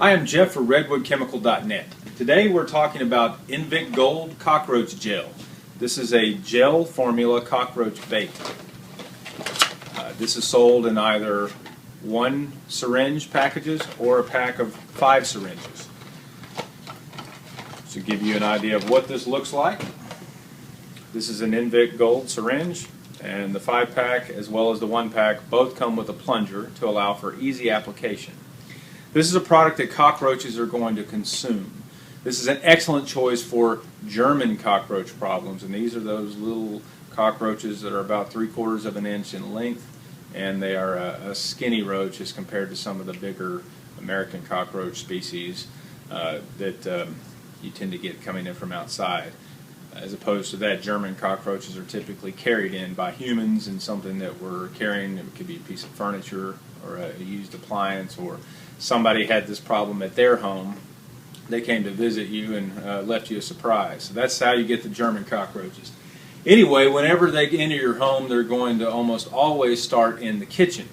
Hi, I'm Jeff for redwoodchemical.net. Today we're talking about Invict Gold Cockroach Gel. This is a gel formula cockroach bait. This is sold in either 1 syringe packages or a pack of 5 syringes. To give you an idea of what this looks like, this is an Invict Gold syringe, and the 5-pack as well as the 1-pack both come with a plunger to allow for easy application. This is a product that cockroaches are going to consume. This is an excellent choice for German cockroach problems, and these are those little cockroaches that are about 3/4 of an inch in length, and they are a skinny roach as compared to some of the bigger American cockroach species that you tend to get coming in from outside. As opposed to that, German cockroaches are typically carried in by humans in something that we're carrying. It could be a piece of furniture or a used appliance, or somebody had this problem at their home. They came to visit you and left you a surprise. So that's how you get the German cockroaches. Anyway, whenever they enter your home, they're going to almost always start in the kitchen.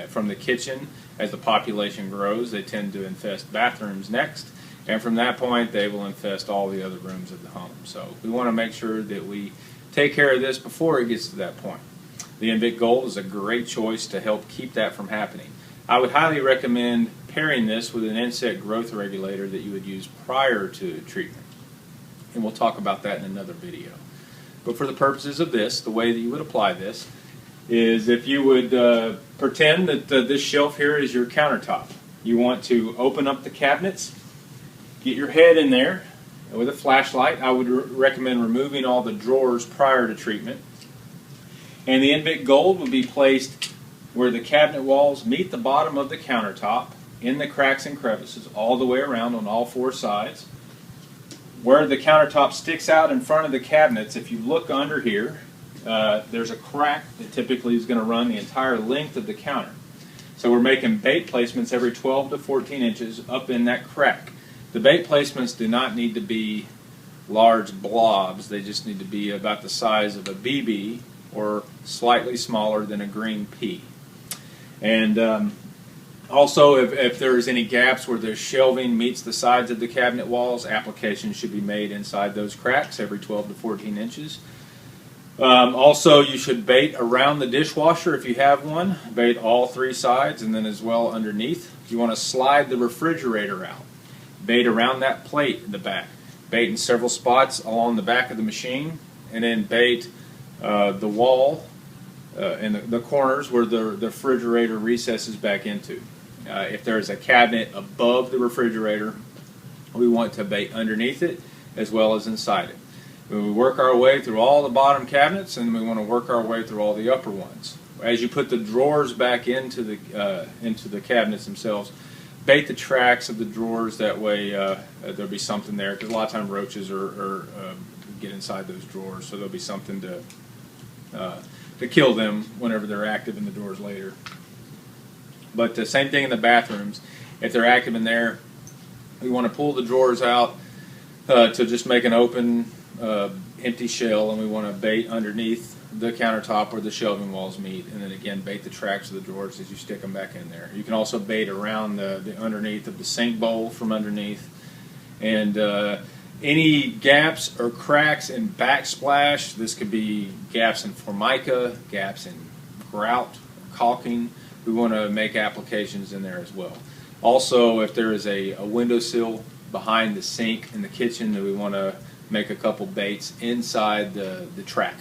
From the kitchen, as the population grows, they tend to infest bathrooms next. And from that point, they will infest all the other rooms of the home. So we want to make sure that we take care of this before it gets to that point. The Invict Gold is a great choice to help keep that from happening. I would highly recommend pairing this with an insect growth regulator that you would use prior to treatment. And we'll talk about that in another video. But for the purposes of this, the way that you would apply this is if you would pretend that this shelf here is your countertop. You want to open up the cabinets. Get your head in there with a flashlight. I would recommend removing all the drawers prior to treatment. And the Invict Gold would be placed where the cabinet walls meet the bottom of the countertop, in the cracks and crevices, all the way around on all 4 sides. Where the countertop sticks out in front of the cabinets, if you look under here, there's a crack that typically is going to run the entire length of the counter. So we're making bait placements every 12 to 14 inches up in that crack. The bait placements do not need to be large blobs. They just need to be about the size of a BB or slightly smaller than a green pea. And also, if there's any gaps where the shelving meets the sides of the cabinet walls, application should be made inside those cracks every 12 to 14 inches. Also, you should bait around the dishwasher if you have one. Bait all 3 sides and then as well underneath. You want to slide the refrigerator out. Bait around that plate in the back. Bait in several spots along the back of the machine, and then bait the wall and the corners where the refrigerator recesses back into. If there's a cabinet above the refrigerator, we want to bait underneath it as well as inside it. We work our way through all the bottom cabinets, and we want to work our way through all the upper ones. As you put the drawers back into the cabinets themselves, bait the tracks of the drawers. That way there'll be something there, because a lot of times roaches get inside those drawers, so there'll be something to kill them whenever they're active in the drawers later. But the same thing in the bathrooms. If they're active in there, we want to pull the drawers out to just make an open empty shell, and we want to bait underneath the countertop where the shelving walls meet, and then again bait the tracks of the drawers as you stick them back in there. You can also bait around the underneath of the sink bowl from underneath, and any gaps or cracks in backsplash. This could be gaps in formica, gaps in grout, caulking. We want to make applications in there as well. Also, if there is a windowsill behind the sink in the kitchen, we want to make a couple baits inside the track.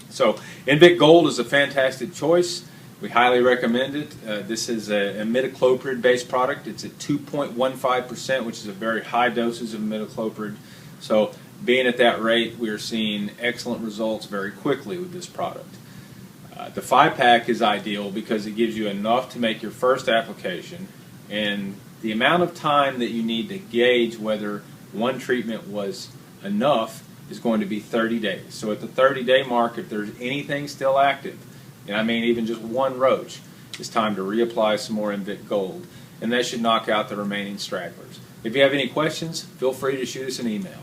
So Invict Gold is a fantastic choice. We highly recommend it. This is a imidacloprid-based product. It's at 2.15%, which is a very high dosage of imidacloprid. So being at that rate, we are seeing excellent results very quickly with this product. The 5-pack is ideal because it gives you enough to make your first application, and the amount of time that you need to gauge whether one treatment was enough is going to be 30 days. So at the 30-day mark, if there's anything still active, and I mean even just one roach, it's time to reapply some more Invict Gold, and that should knock out the remaining stragglers. If you have any questions, feel free to shoot us an email.